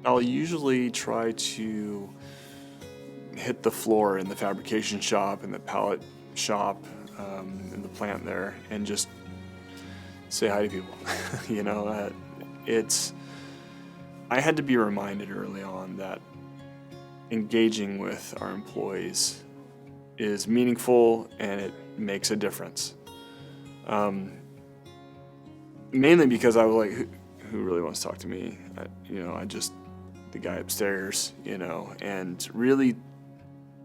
I'll usually try to hit the floor in the fabrication shop, in the pallet shop, in the plant there, and just say hi to people. You know, I had to be reminded early on that engaging with our employees is meaningful and it makes a difference. Mainly because I was like, who really wants to talk to me? The guy upstairs, and really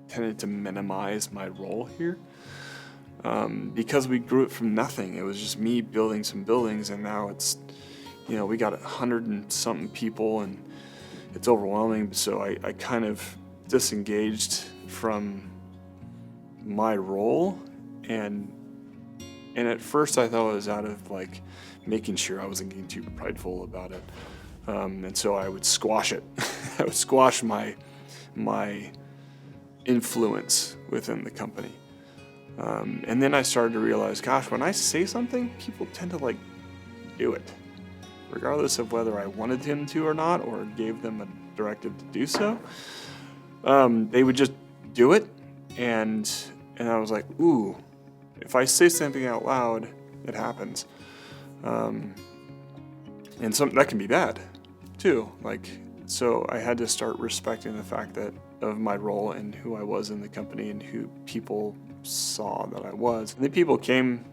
tended to minimize my role here. Because we grew it from nothing. It was just me building some buildings, and now it's, we got 100 and something people, and it's overwhelming. So I kind of disengaged from my role, and at first I thought it was out of like making sure I wasn't getting too prideful about it, and so I would squash it. I would squash my influence within the company, and then I started to realize, gosh, when I say something, people tend to like do it, regardless of whether I wanted him to or not, or gave them a directive to do so. They would just do it, and I was like, ooh, if I say something out loud, it happens. And that can be bad too. So I had to start respecting the fact that of my role and who I was in the company and who people saw that I was. And then people came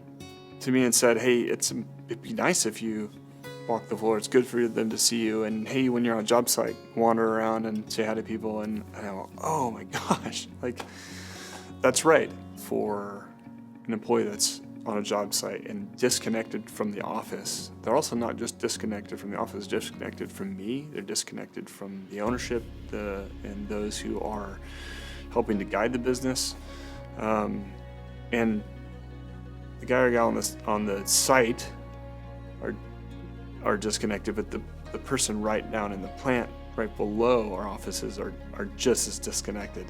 to me and said, hey, it'd be nice if you walk the floor. It's good for them to see you. And hey, when you're on a job site, wander around and say hi to people. And I go, oh my gosh, that's right. For an employee that's on a job site and disconnected from the office, they're also not just disconnected from the office, disconnected from me. They're disconnected from the ownership and those who are helping to guide the business. And the guy or gal on the site are disconnected, but the person right down in the plant, right below our offices, are just as disconnected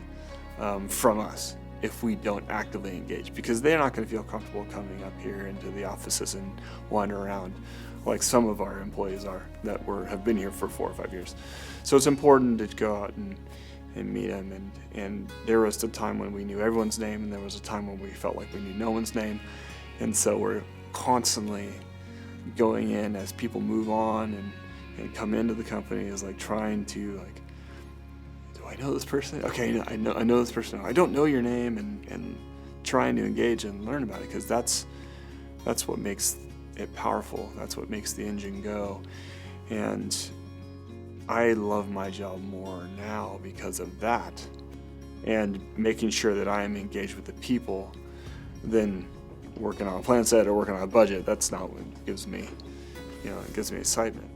from us if we don't actively engage, because they're not going to feel comfortable coming up here into the offices and wander around like some of our employees are that have been here for 4 or 5 years. So it's important to go out and meet them, and there was a time when we knew everyone's name, and there was a time when we felt like we knew no one's name, and so we're constantly going in as people move on and come into the company, is like trying to do I know this person? Okay, I know this person. I don't know your name, and trying to engage and learn about it, because that's what makes it powerful. That's what makes the engine go. And I love my job more now because of that, and making sure that I am engaged with the people than working on a plan set or working on a budget. That's not what gives me, it gives me excitement.